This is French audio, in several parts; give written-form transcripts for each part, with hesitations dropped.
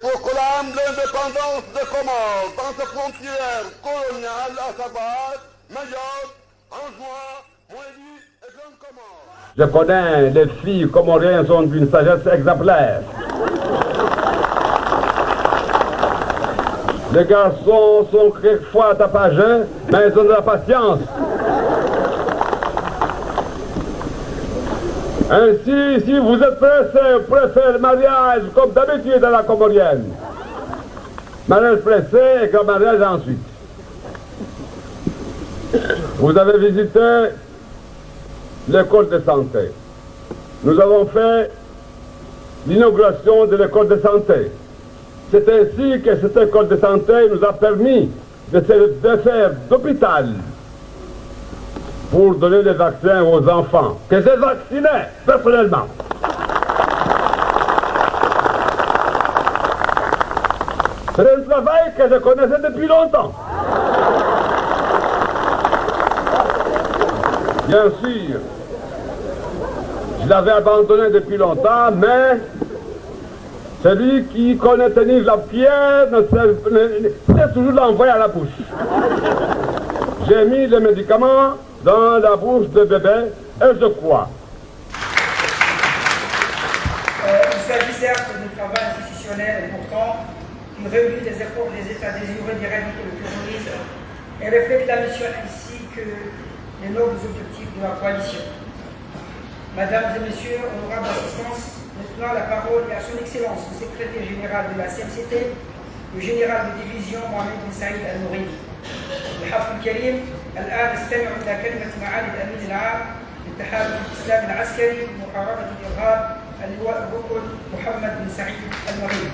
proclame l'indépendance des Comores dans ses frontières coloniales, à savoir Mayotte, Anjouan, Moélie et Grande Comore. Je connais les filles comoriennes sont d'une sagesse exemplaire. Les garçons sont quelquefois tapageux, mais ils ont de la patience. Ainsi, si vous êtes pressé, vous préférez le mariage comme d'habitude à la comorienne. Mariage pressé et grand mariage ensuite. Vous avez visité l'école de santé. Nous avons fait l'inauguration de l'école de santé. C'est ainsi que cette école de santé nous a permis de faire d'hôpital pour donner des vaccins aux enfants, que j'ai vacciné personnellement. C'est un travail que je connaissais depuis longtemps. Bien sûr, je l'avais abandonné depuis longtemps, mais celui qui connaît tenir la pierre c'est toujours l'envoyer à la bouche. J'ai mis les médicaments dans la bouche de bébé et je crois. Il s'agit certes d'un travail institutionnel important qui réunit les efforts des États désireux d'éradiquer le terrorisme et reflète la mission ainsi que les nobles objectifs de la coalition. Mesdames et messieurs, honorables assistants, maintenant la parole est à son Excellence le secrétaire général de la CMCT, le général de division Mohamed Ben Saïd Al-Nouridi. الحفل الكريم الآن استمعوا إلى كلمة معالي الأمين العام للتحالف الإسلامي العسكري لمحاربة الإرهاب اللواء الركن محمد بن سعيد المغربي.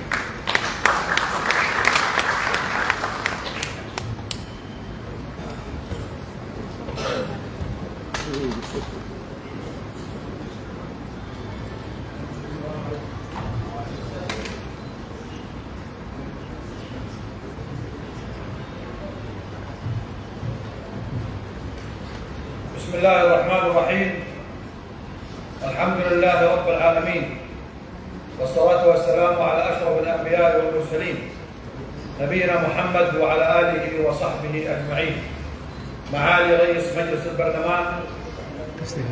بسم الله الرحمن الرحيم. الحمد لله رب العالمين، والصلاة والسلام على أشرف الأنبياء والمرسلين نبينا محمد وعلى آله وصحبه أجمعين. معالي رئيس مجلس البرلمان،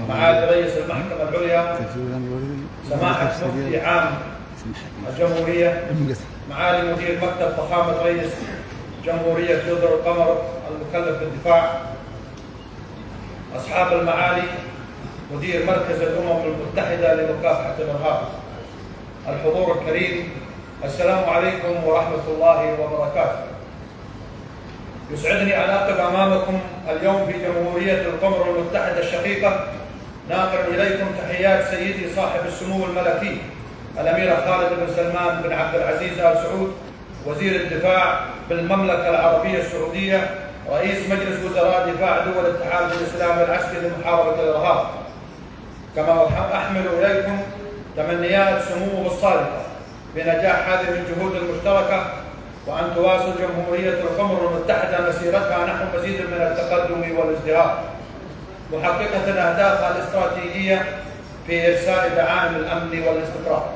معالي رئيس المحكمة العليا، سماحة مفتي عام الجمهورية، معالي مدير مكتب فخامة رئيس جمهورية جزر القمر المكلف بالدفاع، أصحاب المعالي مدير مركز الأمم المتحدة لمكافحة الإرهاب، الحضور الكريم، السلام عليكم ورحمة الله وبركاته. يسعدني أن أقف أمامكم اليوم في جمهورية القمر المتحدة الشقيقة ناقل إليكم تحيات سيدي صاحب السمو الملكي الأمير خالد بن سلمان بن عبد العزيز آل سعود وزير الدفاع بالمملكة العربية السعودية، رئيس مجلس وزراء دفاع دول التحالف الإسلامي العسكري لمحاربة الإرهاب. كما أحمل إليكم تمنيات سموه الصادقة بنجاح هذه الجهود المشتركة، وأن تواصل جمهورية القمر المتحدة مسيرتها نحو مزيد من التقدم والازدهار، محققة أهدافها الاستراتيجية في إرساء دعائم الأمن والاستقرار.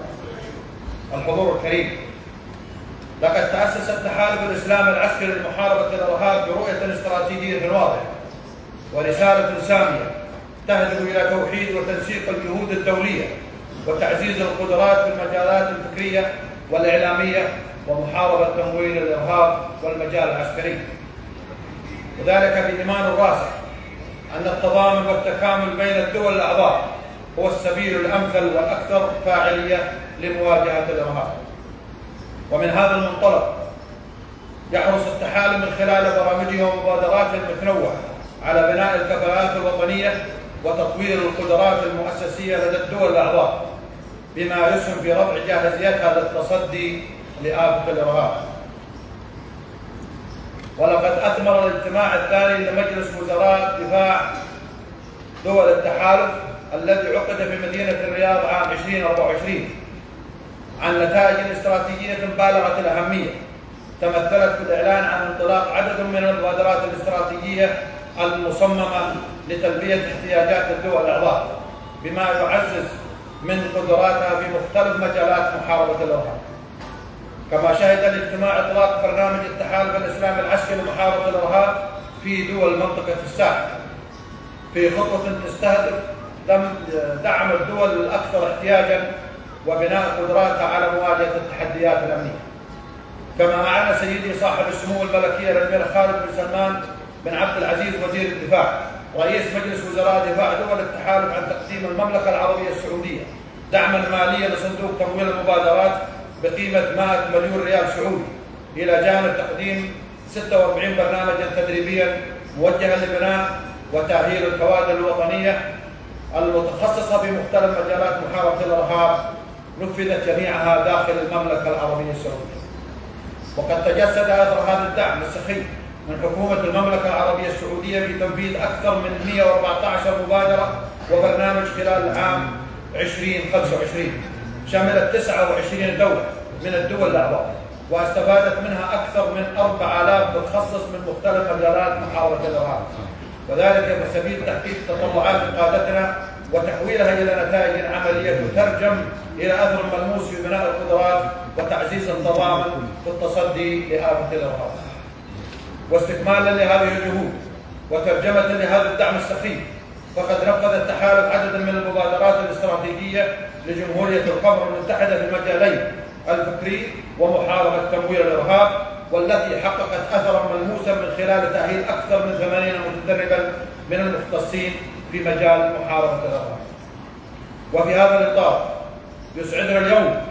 الحضور الكريم، لقد تأسس التحالف الإسلامي العسكري لمحاربة الإرهاب برؤية استراتيجية واضحة ورسالة سامية تهدف إلى توحيد وتنسيق الجهود الدولية وتعزيز القدرات في المجالات الفكرية والإعلامية ومحاربة تمويل الإرهاب والمجال العسكري، وذلك بإيمان راسخ أن التضامن والتكامل بين الدول الأعضاء هو السبيل الأمثل والأكثر فاعلية لمواجهة الإرهاب. ومن هذا المنطلق يحرص التحالف من خلال برامجه ومبادراته المتنوعة على بناء الكفاءات الوطنية وتطوير القدرات المؤسسية لدى الدول الأعضاء، بما يسهم في رفع جاهزيتها للتصدي لآفة الإرهاب. ولقد أثمر الاجتماع الثاني لمجلس وزراء دفاع دول التحالف الذي عقد في مدينة الرياض عام 2024 عن نتائج استراتيجية بالغة الأهمية تمثلت في الإعلان عن انطلاق عدد من المبادرات الاستراتيجية المصممة لتلبية احتياجات الدول الأعضاء، بما يعزز من قدراتها في مختلف مجالات محاربة الإرهاب. كما شهد الاجتماع إطلاق برنامج التحالف الإسلامي العسكري لمحاربة الإرهاب في دول منطقة الساحل في خطوة تستهدف دعم الدول الأكثر احتياجاً وبناء قدراتها على مواجهة التحديات الأمنية. كما أعلن سيدي صاحب السمو الملكية الأمير خالد بن سلمان بن عبد العزيز وزير الدفاع رئيس مجلس وزراء دفاع دول التحالف عن تقديم المملكة العربية السعودية دعماً مالياً لصندوق تمويل المبادرات بقيمة 100 مليون ريال سعودي، إلى جانب تقديم 46 برنامجاً تدريبياً موجهاً لبناء وتأهيل الكوادر الوطنية المتخصصة في مختلف مجالات محاربة الإرهاب نفذت جميعها داخل المملكة العربية السعودية. وقد تجسد أثر هذا الدعم السخي من حكومة المملكة العربية السعودية في تنفيذ أكثر من 114 مبادرة وبرنامج خلال العام 2025 شملت 29 دولة من الدول الأعضاء، واستفادت منها أكثر من 4000 متخصص من مختلف مجالات محاربة الإرهاب، وذلك بسبيل تحقيق تطلعات قادتنا وتحويلها إلى نتائج عملية تترجم إلى أثر ملموس في بناء القدرات وتعزيز التضامن في التصدي لآفة الإرهاب. واستكمالا لهذه الجهود وترجمة لهذا الدعم السخي، فقد نفذ التحالف عددا من المبادرات الاستراتيجية لجمهورية القمر المتحدة في المجالين الفكري ومحاربة تمويل الإرهاب، والتي حققت أثرا ملموسا من خلال تأهيل أكثر من 80 متدربا من المختصين في مجال محاربة الإرهاب. وفي هذا الإطار يسعدنا اليوم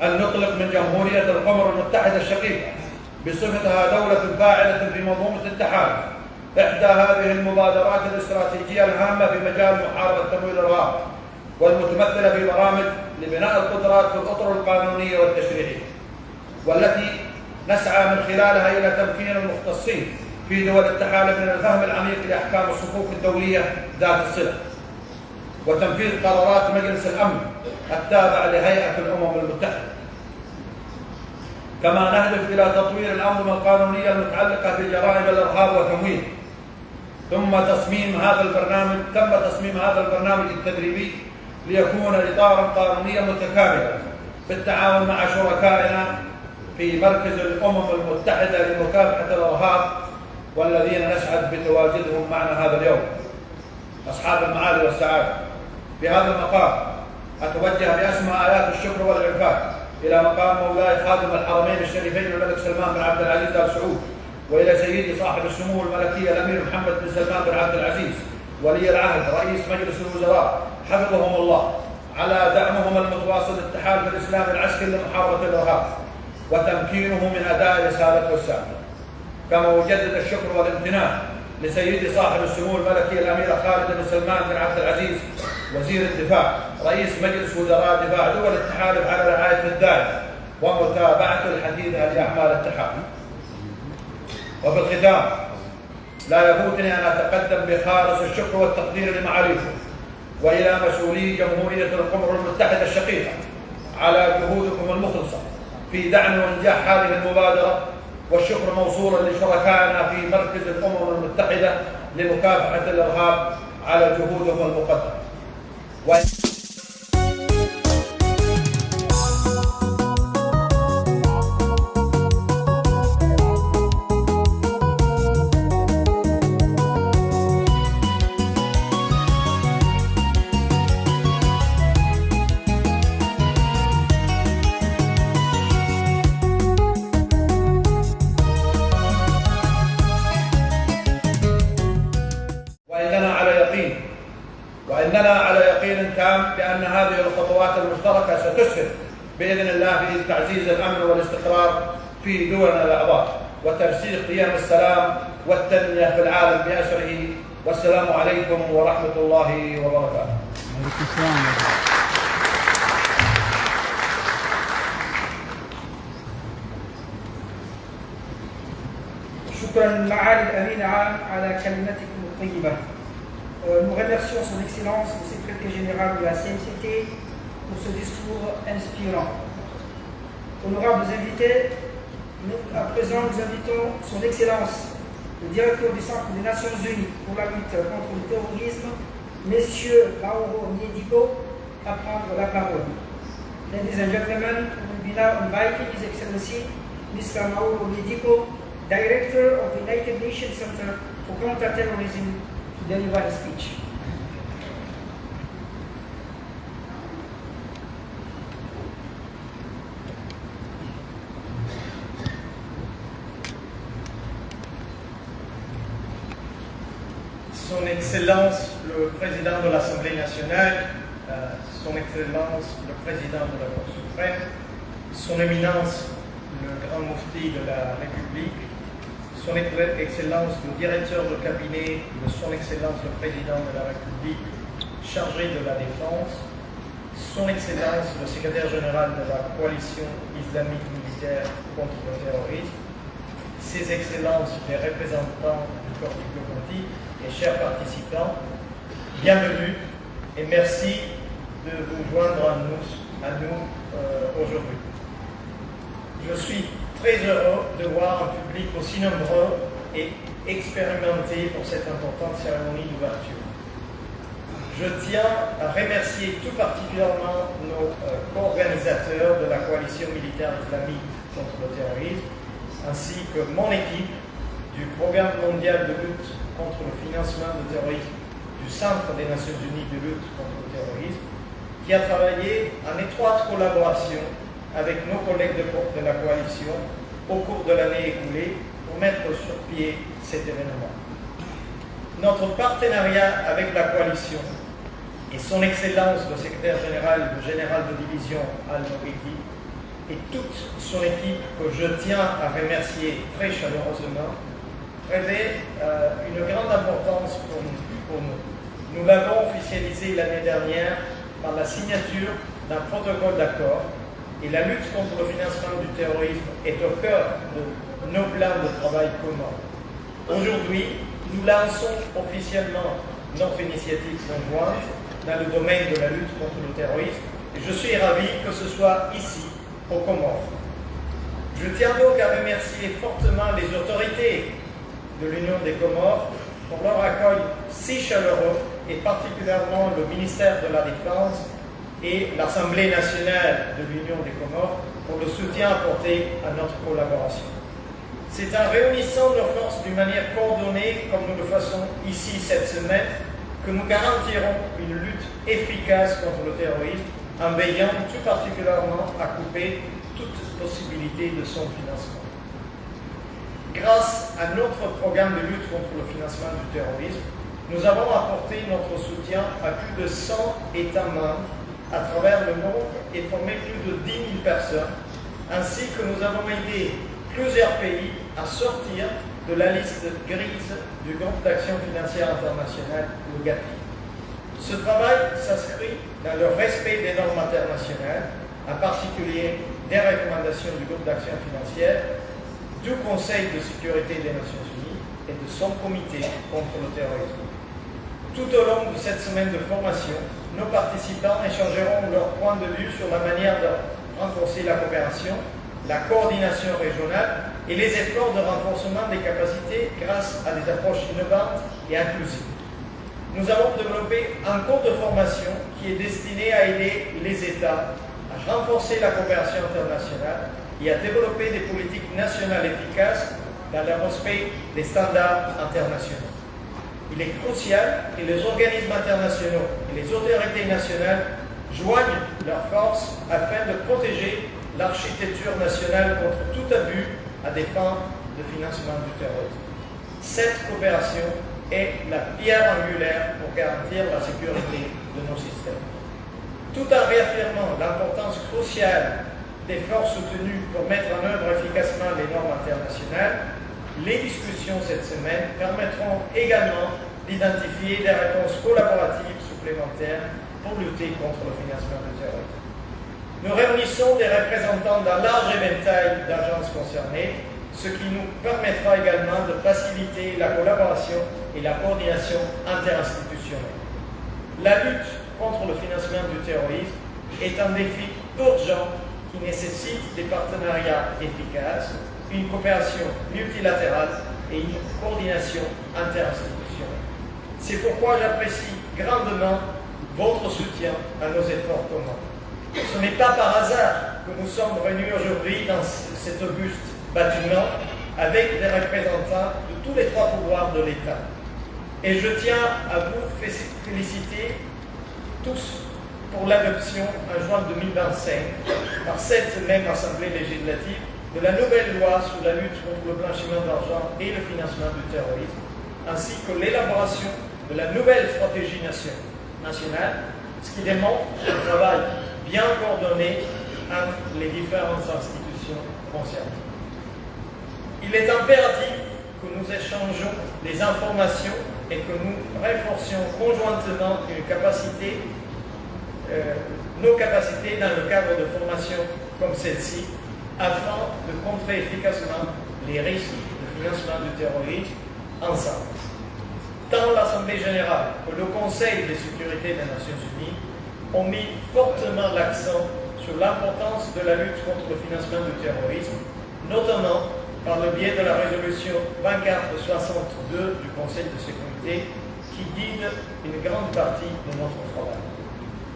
أن نطلق من جمهورية القمر المتحدة الشقيقة بصفتها دولة فاعلة في منظومة التحالف إحدى هذه المبادرات الاستراتيجية الهامة في مجال محاربة تمويل الإرهاب، والمتمثلة في برامج لبناء القدرات في الأطر القانونية والتشريعية، والتي نسعى من خلالها إلى تمكين المختصين في دول التحالف من الفهم العميق لأحكام الصفوف الدولية ذات الصلة، وتنفيذ قرارات مجلس الأمن التابع لهيئة الأمم المتحدة. كما نهدف إلى تطوير الأنظمة القانونية المتعلقة بجرائم الإرهاب وتمويله. تم تصميم هذا البرنامج التدريبي ليكون إطاراً قانونياً متكاملاً بالتعاون مع شركائنا في مركز الأمم المتحدة لمكافحة الإرهاب، والذين نسعد بتواجدهم معنا هذا اليوم. أصحاب المعالي والسعادة، في هذا المقام أتوجه بأسمى آيات الشكر والإعفاء إلى مقام مولاي خادم الحرمين الشريفين الملك سلمان بن عبد العزيز آل سعود، وإلى سيدي صاحب السمو الملكية الأمير محمد بن سلمان بن عبد العزيز ولي العهد رئيس مجلس الوزراء حفظهم الله على دعمهم المتواصل للتحالف الإسلامي العسكري لمحاربة الإرهاب وتمكينه من أداء رسالته السامية. كما أجدد الشكر والامتنان لسيدي صاحب السمو الملكي الأمير خالد بن سلمان بن عبد العزيز وزير الدفاع رئيس مجلس وزراء دفاع دول التحالف على رعاية الدائرة ومتابعته الحديثة لأعمال التحالف. وفي الختام لا يفوتني أن أتقدم بخالص الشكر والتقدير لمعاليكم وإلى مسؤولي جمهورية القمر المتحدة الشقيقة على جهودكم المخلصة في دعم وإنجاح هذه المبادرة، والشكر موصولا لشركائنا في مركز الأمم المتحدة لمكافحة الإرهاب على جهودهم المقدمة. وإننا على يقين تام بأن هذه الخطوات المشتركة ستسهم بإذن الله في تعزيز الأمن والاستقرار في دولنا الأعضاء وترسيخ قيم السلام والتنمية في العالم بأسره. والسلام عليكم ورحمة الله وبركاته. شكرا معالي الأمين العام على كلمتكم الطيبة. Nous remercions son Excellence, le secrétaire général de la CNCT, pour ce discours inspirant. Honorables invités, à présent nous invitons son Excellence, le directeur du Centre des Nations Unies pour la lutte contre le terrorisme, Messieurs Mauro Miedico, à prendre la parole. Ladies and gentlemen, we will be now inviting His Excellency Mr. Mauro Medico, Director of the United Nations Center for Counterterrorism, to deliver his speech. Son Excellence le Président de l'Assemblée nationale, Son Excellence le Président de la Cour suprême, Son Éminence le Grand Mufti de la République, Son Excellence le Directeur de cabinet de Son Excellence le Président de la République chargé de la Défense, Son Excellence le Secrétaire général de la Coalition islamique militaire contre le terrorisme, Ses Excellences les représentants du corps diplomatique et chers participants, bienvenue et merci de vous joindre à nous aujourd'hui. Je suis très heureux de voir un public aussi nombreux et expérimenté pour cette importante cérémonie d'ouverture. Je tiens à remercier tout particulièrement nos co-organisateurs de la coalition militaire islamique contre le terrorisme, ainsi que mon équipe du Programme mondial de lutte contre le financement du terrorisme du Centre des Nations Unies de lutte contre le terrorisme, qui a travaillé en étroite collaboration avec nos collègues de la coalition au cours de l'année écoulée pour mettre sur pied cet événement. Notre partenariat avec la coalition et Son Excellence le Secrétaire général, le général de division Al-Nouridi, et toute son équipe que je tiens à remercier très chaleureusement, revêt une grande importance pour nous. Nous l'avons officialisé l'année dernière par la signature d'un protocole d'accord et la lutte contre le financement du terrorisme est au cœur de nos plans de travail communs. Aujourd'hui, nous lançons officiellement notre initiative conjointe dans le domaine de la lutte contre le terrorisme et je suis ravi que ce soit ici, aux Comores. Je tiens donc à remercier fortement les autorités de l'Union des Comores pour leur accueil si chaleureux et particulièrement le ministère de la Défense et l'Assemblée nationale de l'Union des Comores pour le soutien apporté à notre collaboration. C'est en réunissant nos forces d'une manière coordonnée comme nous le faisons ici cette semaine que nous garantirons une lutte efficace contre le terrorisme en veillant tout particulièrement à couper toute possibilité de son financement. Grâce à notre programme de lutte contre le financement du terrorisme, nous avons apporté notre soutien à plus de 100 États membres à travers le monde et formé plus de 10 000 personnes, ainsi que nous avons aidé plusieurs pays à sortir de la liste grise du Groupe d'action financière internationale, le GAFI. Ce travail s'inscrit dans le respect des normes internationales, en particulier des recommandations du Groupe d'action financière, du Conseil de sécurité des Nations Unies et de son comité contre le terrorisme. Tout au long de cette semaine de formation, nos participants échangeront leurs points de vue sur la manière de renforcer la coopération, la coordination régionale et les efforts de renforcement des capacités grâce à des approches innovantes et inclusives. Nous avons développé un cours de formation qui est destiné à aider les États à renforcer la coopération internationale et à développer des politiques nationales efficaces dans le respect des standards internationaux. Il est crucial que les organismes internationaux et les autorités nationales joignent leurs forces afin de protéger l'architecture nationale contre tout abus à des fins de financement du terrorisme. Cette coopération est la pierre angulaire pour garantir la sécurité de nos systèmes. Tout en réaffirmant l'importance cruciale d'efforts soutenus pour mettre en œuvre efficacement les normes internationales, les discussions cette semaine permettront également d'identifier des réponses collaboratives supplémentaires pour lutter contre le financement du terrorisme. Nous réunissons des représentants d'un large éventail d'agences concernées, ce qui nous permettra également de faciliter la collaboration et la coordination interinstitutionnelle. La lutte contre le financement du terrorisme est un défi urgent qui nécessite des partenariats efficaces, une coopération multilatérale et une coordination interinstitutionnelle. C'est pourquoi j'apprécie grandement votre soutien à nos efforts communs. Ce n'est pas par hasard que nous sommes réunis aujourd'hui dans cet auguste bâtiment avec des représentants de tous les trois pouvoirs de l'État. Et je tiens à vous féliciter tous pour l'adoption en juin 2025 par cette même Assemblée législative de la nouvelle loi sur la lutte contre le blanchiment d'argent et le financement du terrorisme, ainsi que l'élaboration de la nouvelle stratégie nationale, ce qui démontre un travail bien coordonné entre les différentes institutions concernées. Il est impératif que nous échangeons des informations et que nous renforcions conjointement nos capacités dans le cadre de formation comme celle-ci, afin de contrer efficacement les risques de financement du terrorisme ensemble. Tant l'Assemblée générale que le Conseil de sécurité des Nations Unies ont mis fortement l'accent sur l'importance de la lutte contre le financement du terrorisme, notamment par le biais de la résolution 2462 du Conseil de sécurité qui guide une grande partie de notre travail.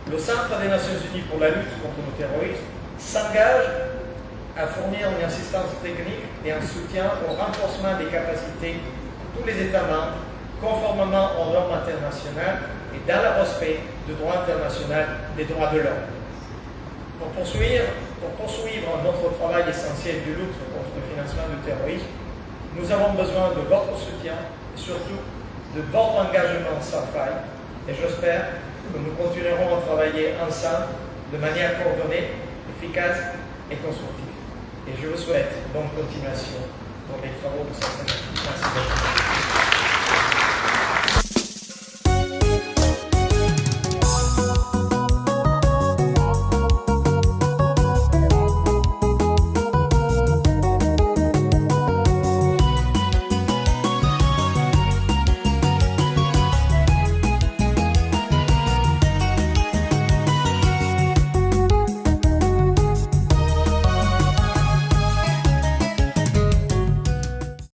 Le Centre des Nations Unies pour la lutte contre le terrorisme s'engage à fournir une assistance technique et un soutien au renforcement des capacités de tous les États membres, conformément aux normes internationales et dans le respect du droit international des droits de l'homme. Pour poursuivre notre travail essentiel de lutte contre le financement du terrorisme, nous avons besoin de votre soutien et surtout de votre engagement sans faille. Et j'espère que nous continuerons à travailler ensemble de manière coordonnée, efficace et constructive. Et je vous souhaite bonne continuation dans les travaux de cette semaine. Merci beaucoup.